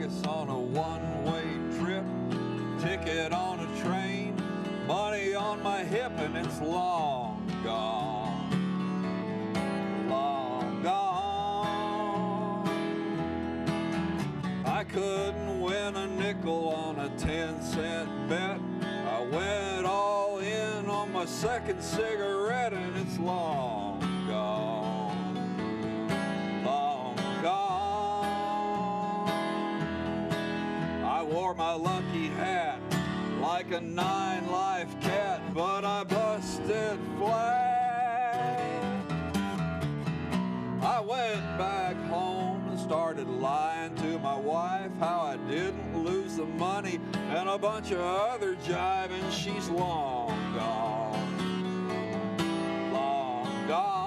Vegas on a one-way trip, ticket on a train, money on my hip, and it's long gone, long gone. I couldn't win a nickel on a 10-cent bet. I went all in on my second cigarette, and it's long gone, long gone. I wore my lucky hat like a 9-life cat, but I busted flat. I went back home and started lying to my wife how I didn't lose the money and a bunch of other jive, and she's long gone, long gone.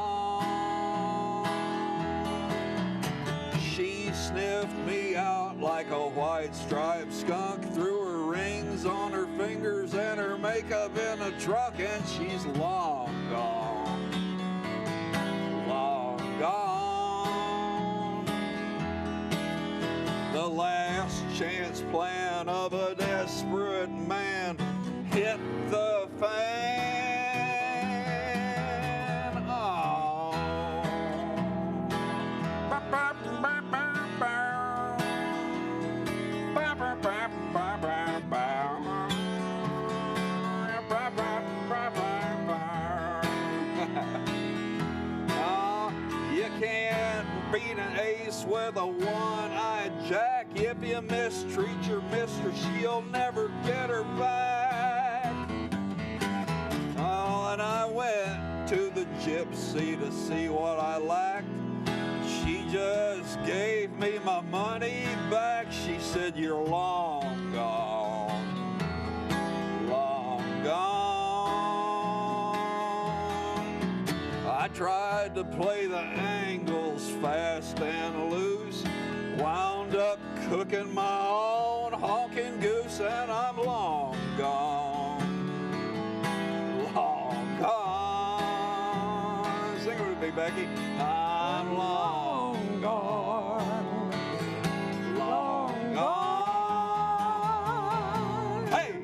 She sniffed me out like a white striped skunk, threw her rings on her fingers and her makeup in a trunk, and she's long gone, long gone. The last chance plan of a desperate man hit the fan. Oh. You can't beat an ace with a one-eyed jack. If you mistreat your mistress, she'll never get her back. Oh, and I went to the gypsy to see what I lacked. She just gave me my money back. She said, "You're long gone, long gone." I tried to play the angles fast and loose, wound up cooking my own honking goose, and I'm long gone, long gone. Sing it with me, Becky. I'm long gone, long gone. Hey!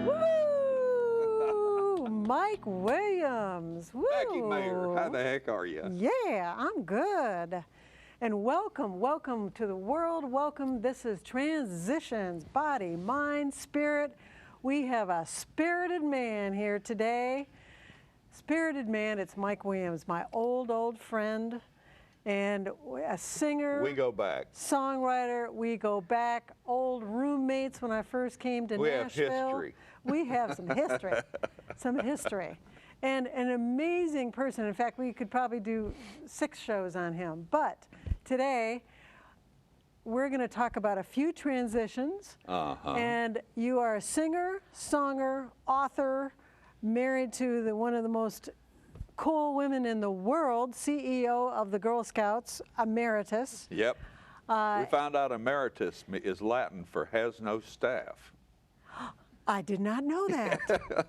Woo! Mike Williams. Woo! Becky Mayer, how the heck are you? Yeah, I'm good. And welcome, welcome to the world. Welcome. This is Transitions, Body, Mind, Spirit. We have a spirited man here today. Spirited man, it's Mike Williams, my old friend, and a singer. We go back. Songwriter. We go back. Old roommates when I first came to Nashville. We have history. We have some history, some history. And an amazing person. In fact, we could probably do 6 shows on him. But today, we're going to talk about a few transitions. And you are a singer, songer, author, married to one of the most cool women in the world, CEO of the Girl Scouts, emeritus. Yep. We found out emeritus is Latin for has no staff. I did not know that.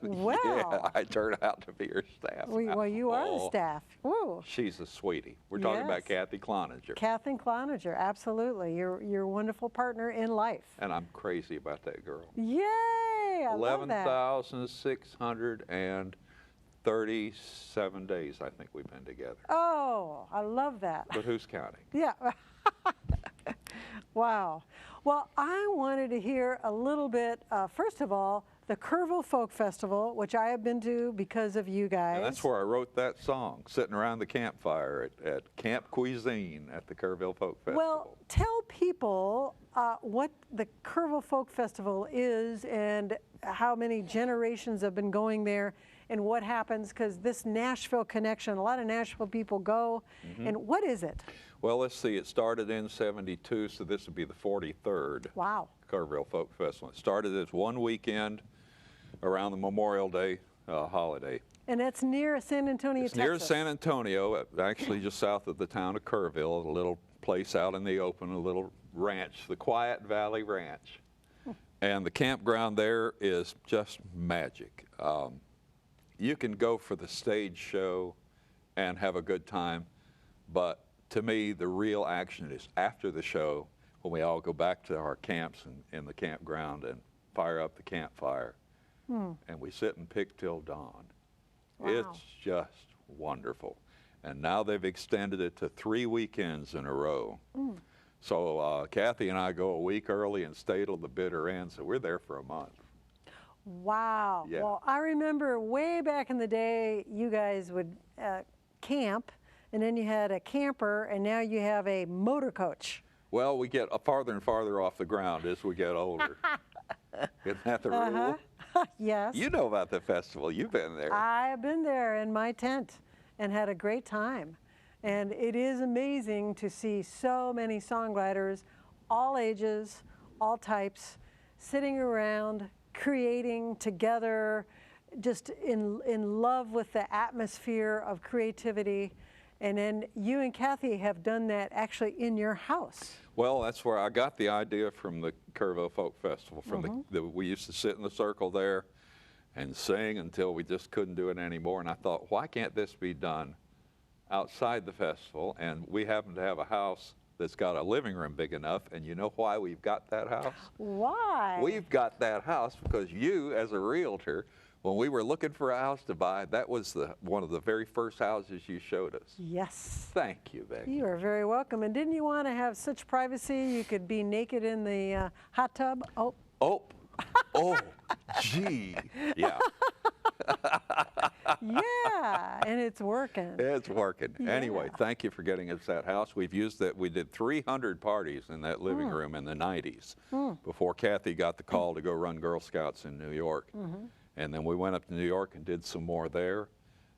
Well. Yeah, I turned out to be her staff. Well, you are the staff. Woo. She's a sweetie. We're talking about Kathy Cloninger. Kathy Cloninger, absolutely. You're a wonderful partner in life. And I'm crazy about that girl. Yay! I love that. 11,637 days I think we've been together. Oh, I love that. But who's counting? Yeah. Wow. Well, I wanted to hear a little bit, first of all, the Kerrville Folk Festival, which I have been to because of you guys. And that's where I wrote that song, sitting around the campfire at Camp Cuisine at the Kerrville Folk Festival. Well, tell people what the Kerrville Folk Festival is and how many generations have been going there and what happens, because this Nashville connection, a lot of Nashville people go, and what is it? Well, let's see, it started in '72, so this would be the 43rd Wow. Kerrville Folk Festival. It started as one weekend around the Memorial Day holiday. And it's near San Antonio, It's Texas. near San Antonio, actually just south of the town of Kerrville, a little place out in the open, a little ranch, the Quiet Valley Ranch. And the campground there is just magic. You can go for the stage show and have a good time, but to me, the real action is after the show when we all go back to our camps and in the campground and fire up the campfire, and we sit and pick till dawn. Wow. It's just wonderful. And now they've extended it to 3 weekends in a row. So Kathy and I go a week early and stay till the bitter end, so we're there for a month. Wow. Yeah. Well, I remember way back in the day, you guys would camp, and then you had a camper, and now you have a motor coach. Well, we get farther and farther off the ground as we get older. Isn't that the rule? Yes. You know about the festival. You've been there. I have been there in my tent and had a great time. And it is amazing to see so many songwriters, all ages, all types, sitting around, creating together, just in love with the atmosphere of creativity. And then you and Kathy have done that actually in your house. Well, that's where I got the idea from the Kerrville Folk Festival. From we used to sit in the circle there and sing until we just couldn't do it anymore. And I thought, why can't this be done outside the festival? And we happen to have a house that's got a living room big enough. And you know why we've got that house? Why? We've got that house because you, as a realtor, when we were looking for a house to buy, that was one of the very first houses you showed us. Yes. Thank you, Becky. You are very welcome. And didn't you want to have such privacy you could be naked in the hot tub? Oh. Oh. Oh, gee. Yeah. Yeah, and it's working. It's working. Yeah. Anyway, thank you for getting us that house. We've used that. We did 300 parties in that living room in the 90s before Kathy got the call to go run Girl Scouts in New York. And then we went up to New York and did some more there.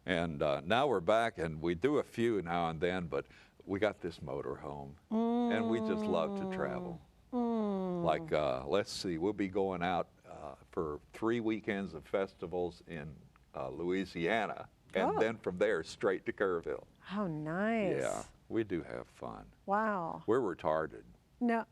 And now we're back, and we do a few now and then, but we got this motor home, and we just love to travel. Like, let's see, we'll be going out for 3 weekends of festivals in Louisiana, and then from there straight to Kerrville. How nice. Yeah, we do have fun. Wow. We're retarded. No,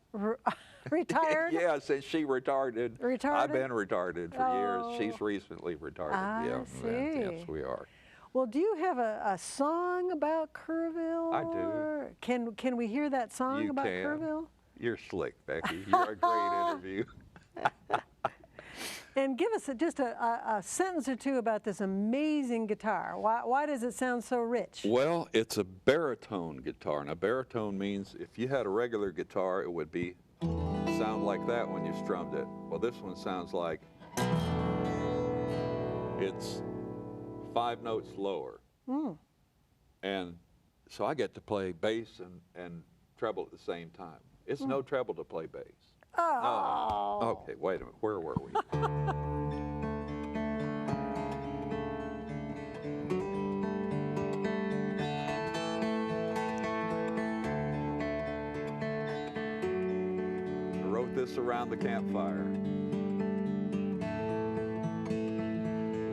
retired? Yeah, since she retarded. Retarded? I've been retarded for years. She's recently retarded. I see. Yes, we are. Well, do you have a song about Kerrville? I do. Can we hear that song You about can. Kerrville? You're slick, Becky. You're a great interview. And give us just a sentence or two about this amazing guitar. Why does it sound so rich? Well, it's a baritone guitar. Now, baritone means if you had a regular guitar, it would sound like that when you strummed it. Well, this one sounds like it's 5 notes lower. And so I get to play bass and treble at the same time. It's no treble to play bass. Oh. No. Okay, wait a minute. Where were we? I wrote this around the campfire.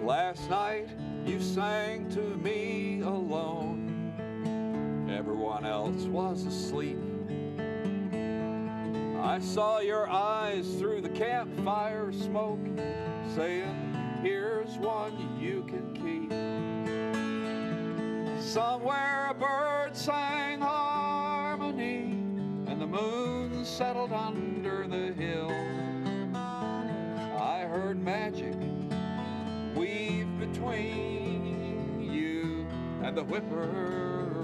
Last night you sang to me alone. Everyone else was asleep. I saw your eyes through the campfire smoke, saying, here's one you can keep. Somewhere a bird sang harmony, and the moon settled under the hill. I heard magic weave between you and the whippoorwill.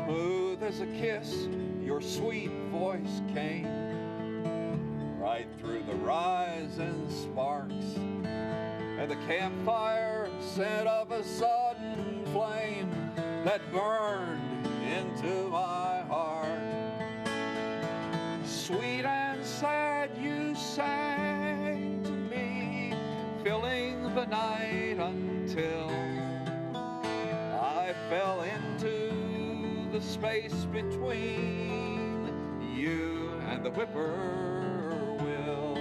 Smooth as a kiss, your sweet voice came, right through the rising sparks, and the campfire set up a sudden flame that burned into my heart. Sweet and sad you sang to me, filling the night until I fell into the space between you and the whippoorwill.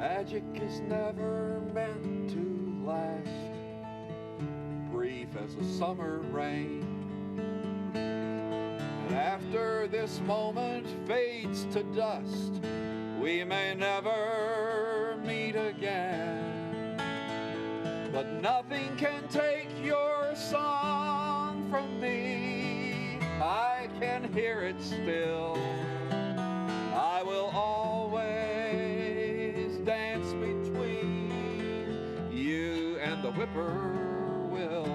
Magic is never meant to last, brief as a summer rain. And after this moment fades to dust, we may never meet again. But nothing can take your song from me. I can hear it still. I will always dance between you and the whippoorwill.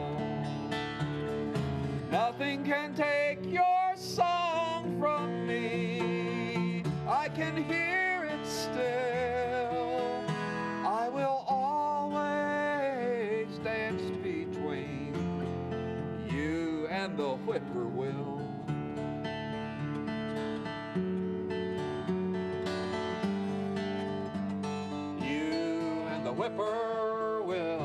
Nothing can take your song from me. I can hear it still. I will always dance between you and the whippoorwill. Whippoorwill.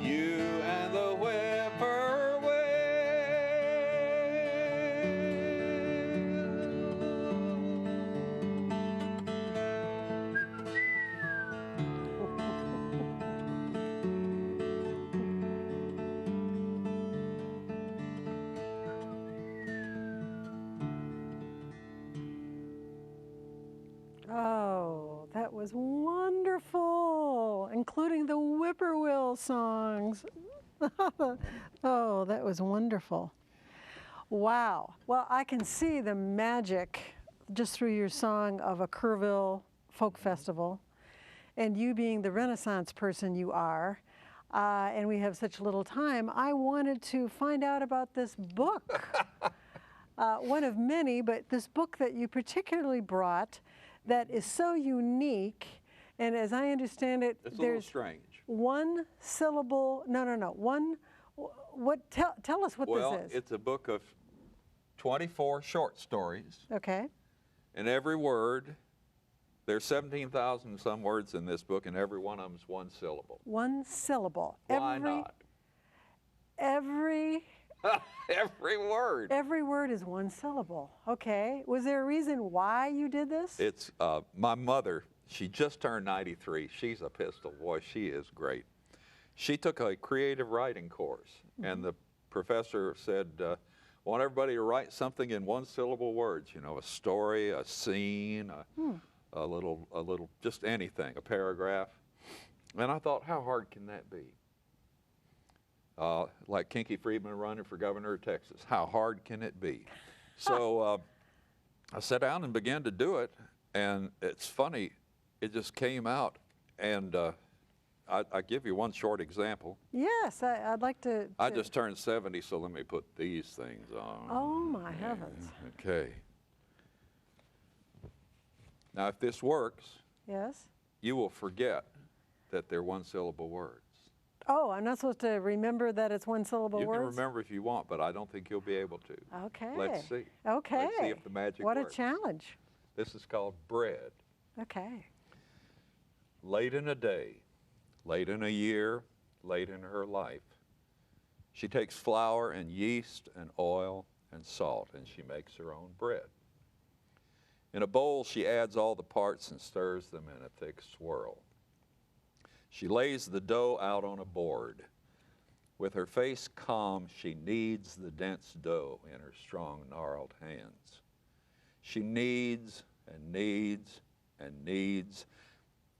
You and the whippoorwill. Oh, that was wonderful, including the whippoorwill songs. Oh, that was wonderful. Wow. Well, I can see the magic just through your song of a Kerrville folk festival, and you being the Renaissance person you are, and we have such little time, I wanted to find out about this book. One of many, but this book that you particularly brought that is so unique, and as I understand it, it's there's strange. One syllable, tell us what this is. Well, it's a book of 24 short stories. Okay. And every word, there's 17,000 some words in this book, and every one of them is one syllable. One syllable. Why not? Every word. Every word is one syllable. Okay. Was there a reason why you did this? It's my mother. She just turned 93. She's a pistol. Boy, she is great. She took a creative writing course, and the professor said, I want everybody to write something in one syllable words, you know, a story, a scene, a little, just anything, a paragraph. And I thought, how hard can that be? Like Kinky Friedman running for governor of Texas. How hard can it be? So I sat down and began to do it, and it's funny, it just came out. And I give you one short example. Yes, I'd like to. I just turned 70, so let me put these things on. Oh, my heavens. Okay. Now, if this works, Yes. you will forget that they're one-syllable words. Oh, I'm not supposed to remember that it's one syllable You words? can remember if you want, but I don't think you'll be able to. Okay. Let's see. Okay. Let's see if the magic What works. a challenge. This is called bread. Okay. Late in a day, late in a year, late in her life, she takes flour and yeast and oil and salt, and she makes her own bread. In a bowl, she adds all the parts and stirs them in a thick swirl. She lays the dough out on a board. With her face calm, she kneads the dense dough in her strong, gnarled hands. She kneads and kneads and kneads,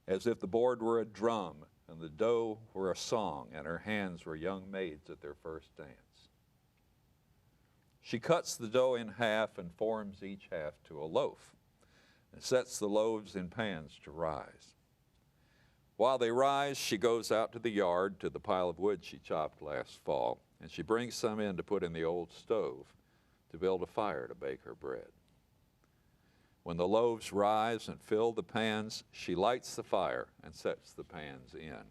as if the board were a drum and the dough were a song and her hands were young maids at their first dance. She cuts the dough in half and forms each half to a loaf and sets the loaves in pans to rise. While they rise, she goes out to the yard to the pile of wood she chopped last fall, and she brings some in to put in the old stove to build a fire to bake her bread. When the loaves rise and fill the pans, she lights the fire and sets the pans in.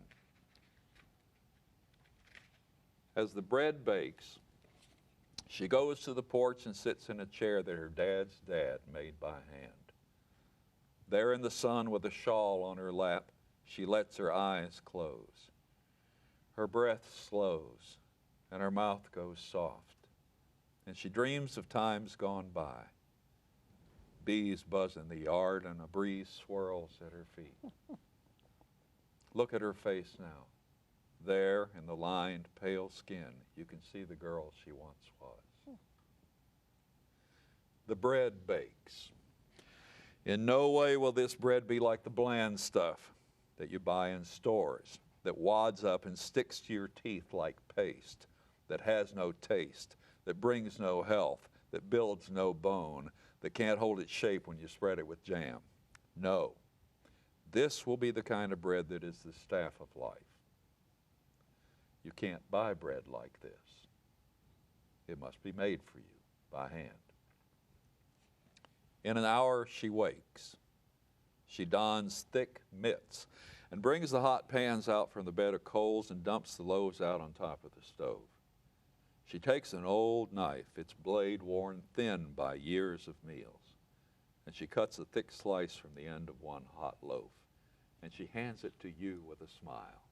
As the bread bakes, she goes to the porch and sits in a chair that her dad's dad made by hand. There in the sun with a shawl on her lap, she lets her eyes close. Her breath slows and her mouth goes soft. and she dreams of times gone by. Bees buzz in the yard and a breeze swirls at her feet. Look at her face now. There in the lined, pale skin, you can see the girl she once was. The bread bakes. In no way will this bread be like the bland stuff that you buy in stores, that wads up and sticks to your teeth like paste, that has no taste, that brings no health, that builds no bone, that can't hold its shape when you spread it with jam. No, this will be the kind of bread that is the staff of life. You can't buy bread like this. It must be made for you by hand. In an hour she wakes. She dons thick mitts and brings the hot pans out from the bed of coals and dumps the loaves out on top of the stove. She takes an old knife, its blade worn thin by years of meals, and she cuts a thick slice from the end of one hot loaf, and she hands it to you with a smile.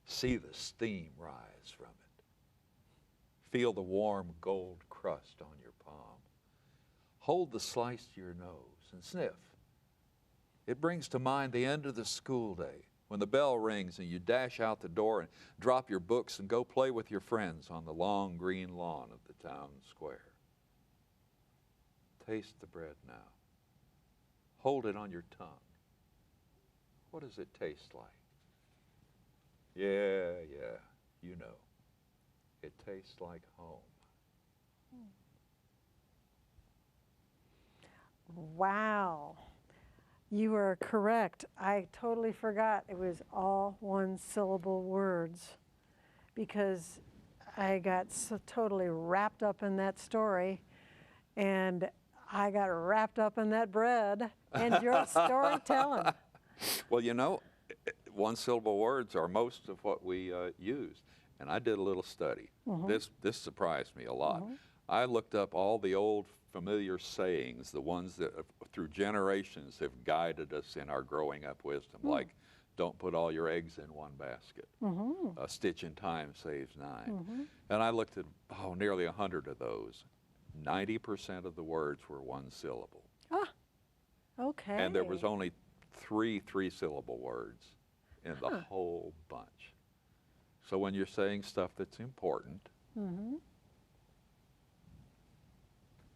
See the steam rise from it. Feel the warm gold crust on your palm. Hold the slice to your nose and sniff. It brings to mind the end of the school day, when the bell rings and you dash out the door and drop your books and go play with your friends on the long green lawn of the town square. Taste the bread now. Hold it on your tongue. What does it taste like? Yeah, you know. It tastes like home. Wow. You are correct. I totally forgot it was all one-syllable words because I got so totally wrapped up in that story, and I got wrapped up in that bread and your storytelling. Well, you know, one-syllable words are most of what we use, and I did a little study. This surprised me a lot. I looked up all the old familiar sayings, the ones that through generations have guided us in our growing up wisdom, like don't put all your eggs in one basket, a stitch in time saves nine. And I looked at nearly 100 of those. 90% of the words were one syllable. Ah, okay. And there was only three-syllable words in the whole bunch. So when you're saying stuff that's important,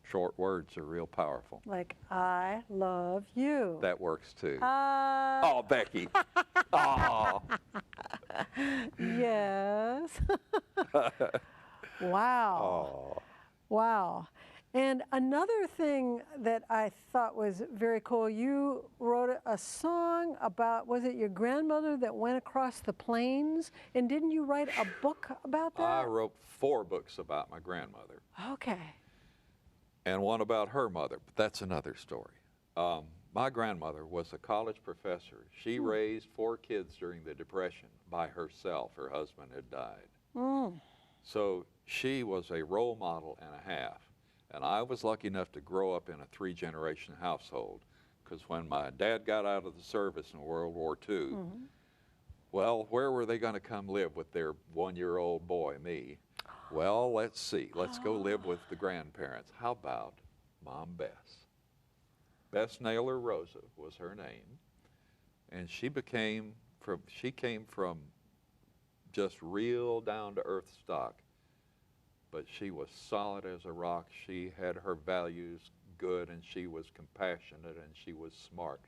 short words are real powerful. Like, I love you. That works too. Oh, Becky. Oh. Yes. Wow. Oh. Wow. And another thing that I thought was very cool, you wrote a song about, was it your grandmother that went across the plains? And didn't you write a book about that? I wrote 4 books about my grandmother. Okay. And one about her mother, but that's another story. My grandmother was a college professor. She raised 4 kids during the Depression by herself. Her husband had died. So she was a role model and a half. And I was lucky enough to grow up in a 3-generation household, because when my dad got out of the service in World War II, well, where were they going to come live with their 1-year-old boy, me? Well, let's see. Let's go live with the grandparents. How about Mom Bess? Bess Naylor Rosa was her name. And she came from just real down-to-earth stock. But she was solid as a rock. She had her values good, and she was compassionate, and she was smart.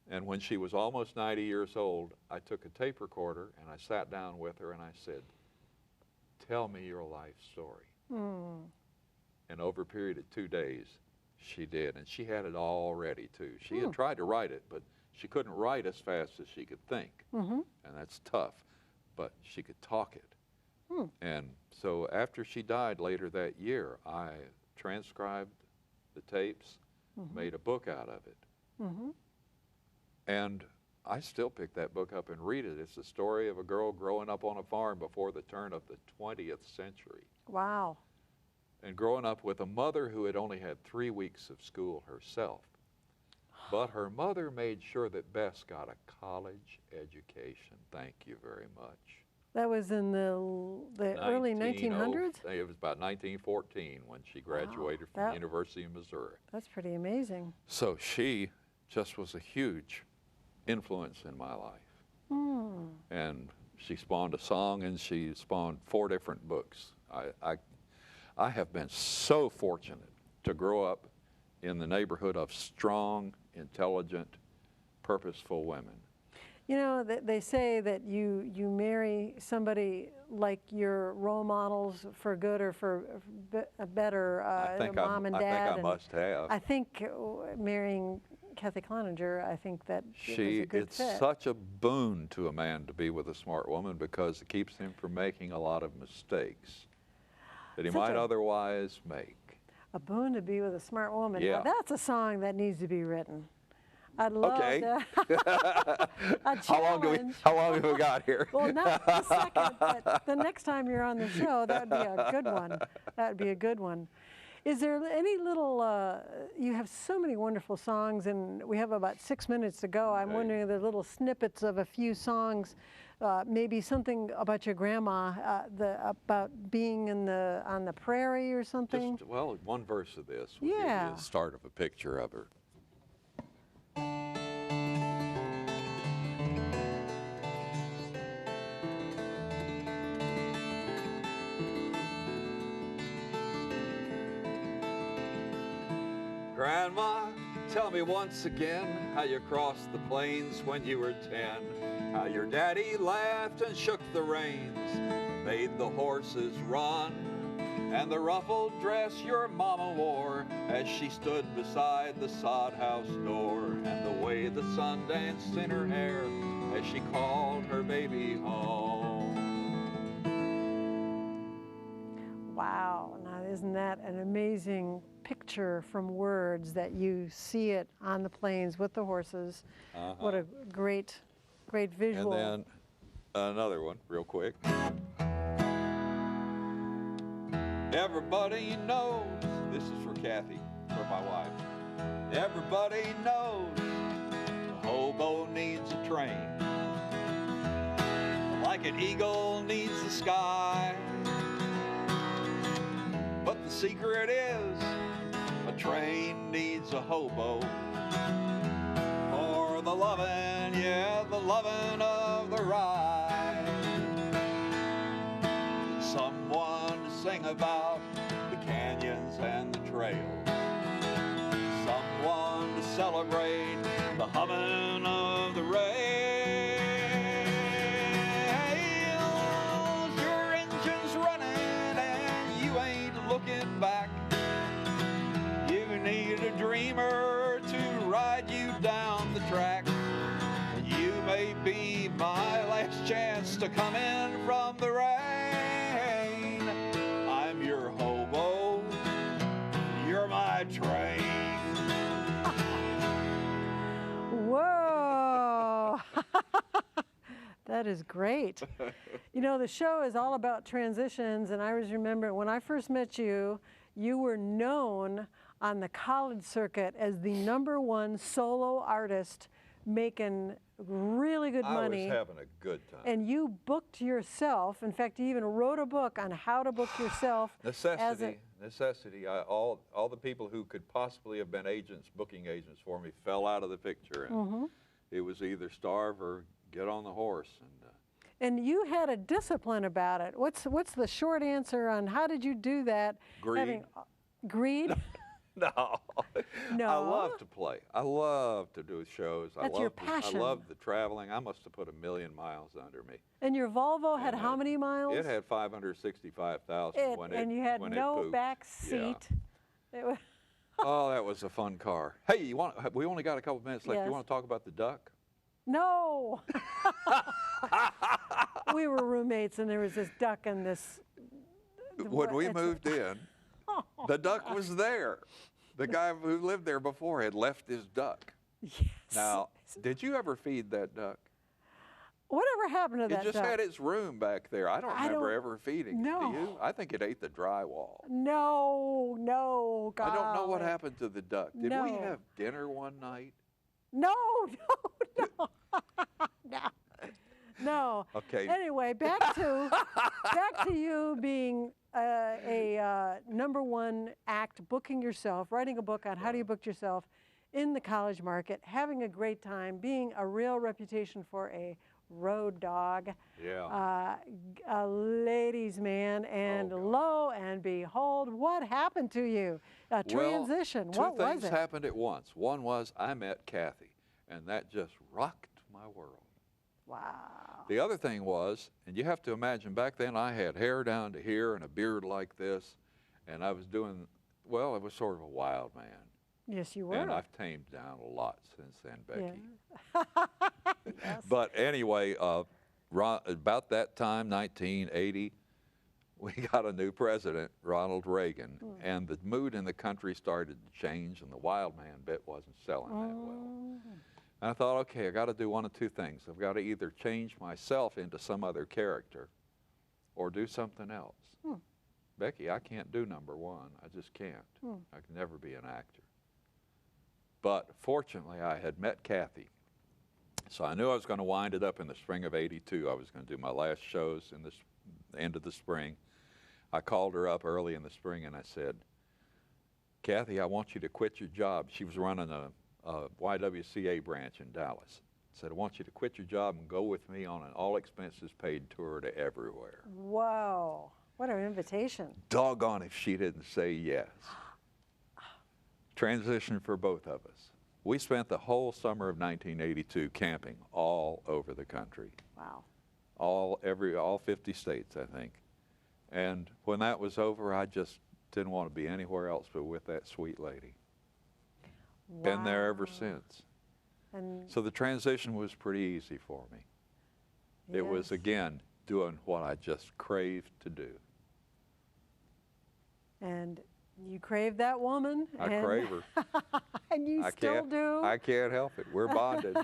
And when she was almost 90 years old, I took a tape recorder and I sat down with her and I said, tell me your life story. And over a period of 2 days, she did. And she had it all ready too. She had tried to write it, but she couldn't write as fast as she could think. And that's tough, but she could talk it. And so after she died later that year, I transcribed the tapes, made a book out of it. And I still pick that book up and read it. It's the story of a girl growing up on a farm before the turn of the 20th century. Wow. And growing up with a mother who had only had 3 weeks of school herself. But her mother made sure that Bess got a college education. Thank you very much. That was in the early 1900s? It was about 1914 when she graduated from the University of Missouri. That's pretty amazing. So she just was a huge influence in my life. And she spawned a song, and she spawned 4 different books. I have been so fortunate to grow up in the neighborhood of strong, intelligent, purposeful women. You know, they say that you marry somebody like your role models for good or for better, mom and dad. I think I must have. I think marrying Kathy Cloninger, I think that it was a good fit. It's such a boon to a man to be with a smart woman because it keeps him from making a lot of mistakes that he might otherwise make. A boon to be with a smart woman. Yeah. Now, that's a song that needs to be written. I'd love to. How long have we got here? Well, not the second, but the next time you're on the show, that would be a good one. That would be a good one. Is there any little, you have so many wonderful songs, and we have about 6 minutes to go. I'm wondering if there are little snippets of a few songs, maybe something about your grandma, about being on the prairie or something? Just, well, one verse of this will give you the start of a picture of her. Grandma, tell me once again how you crossed the plains when you were 10, how your daddy laughed and shook the reins, made the horses run, and the ruffled dress your mama wore as she stood beside the sod house door, and the way the sun danced in her hair as she called her baby home. Wow, now isn't that an amazing picture from words that you see it on the plains with the horses? What a great visual. And then another one real quick. Everybody knows, this is for Kathy, for my wife. Everybody knows a hobo needs a train, like an eagle needs the sky. But the secret is a train needs a hobo for the lovin', yeah, the lovin' of the ride. Someone to sing about the canyons and the trails, someone to celebrate the humming of the rails. Your engine's running and you ain't looking back. You need a dreamer to ride you down the track. You may be my last chance to come in from the rain. I'm your hobo, you're my train. Whoa! That is great. You know, the show is all about transitions, and I always remember when I first met you, you were known on the college circuit as the #1 solo artist making really good money. I was having a good time. And you booked yourself. In fact, you even wrote a book on how to book yourself. Necessity. All the people who could possibly have been agents, booking agents for me, fell out of the picture. And it was either starve or get on the horse. And you had a discipline about it. What's the short answer on how did you do that? Greed. Greed? No. No. I love to play. I love to do shows. That's your passion. I love the traveling. I must have put 1 million miles under me. And your Volvo had how many miles? It had 565,000 when it And you had no back seat. Yeah. Oh, that was a fun car. Hey, we only got a couple minutes left. Yes. You want to talk about the duck? No. We were roommates, and there was this duck and this. When we moved in, the duck was there. The guy who lived there before had left his duck. Yes. Now, did you ever feed that duck? Whatever happened to that duck? It just had its room back there. I don't remember ever feeding it. Do you? I think it ate the drywall. No, God. I don't know what happened to the duck. Did we have dinner one night? No. No. Okay. Anyway, back to you being a #1 act, booking yourself, writing a book on how do you book yourself in the college market, having a great time, being a real reputation for a road dog, Yeah. a ladies' man, and Oh, God. lo and behold, what happened to you? A transition. Well, What was two things it? happened at once. One was I met Kathy, and that just rocked my world. Wow. The other thing was, and you have to imagine back then I had hair down to here and a beard like this, and I was doing, well, I was sort of a wild man. Yes, you were. And I've tamed down a lot since then, Becky. Yeah. Yes. But anyway, about that time, 1980, we got a new president, Ronald Reagan, and the mood in the country started to change, and the wild man bit wasn't selling that well. And I thought, okay, I got to do one of two things. I've got to either change myself into some other character or do something else. Becky, I can't do #1. I just can't. I can never be an actor. But fortunately, I had met Kathy. So I knew I was going to wind it up in the spring of '82. I was going to do my last shows in the end of the spring. I called her up early in the spring and I said, Kathy, I want you to quit your job. She was running a YWCA branch in Dallas. I said, I want you to quit your job and go with me on an all-expenses-paid tour to everywhere. Whoa. What an invitation. Doggone if she didn't say yes. Transition for both of us. We spent the whole summer of 1982 camping all over the country. Wow. All 50 states, I think. And when that was over, I just didn't want to be anywhere else but with that sweet lady. Wow. Been there ever since. And So the transition was pretty easy for me. It was, yes. again, doing what I just craved to do. And you crave that woman. I crave her. And you still do. I can't help it. We're bonded.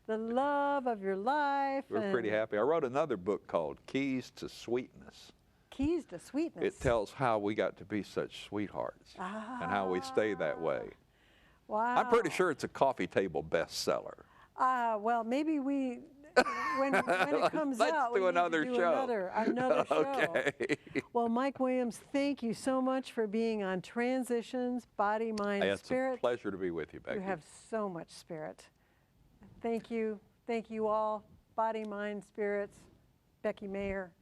The love of your life. We're pretty happy. I wrote another book called Keys to Sweetness. Keys to Sweetness. It tells how we got to be such sweethearts and how we stay that way. Wow. I'm pretty sure it's a coffee table bestseller. Well, maybe when it comes Let's out, do we another need to do show. another show. Okay. Well, Mike Williams, thank you so much for being on Transitions, Body, Mind, Spirit. It's a pleasure to be with you, Becky. You have so much spirit. Thank you. Thank you all. Body, Mind, Spirits. Becky Mayer.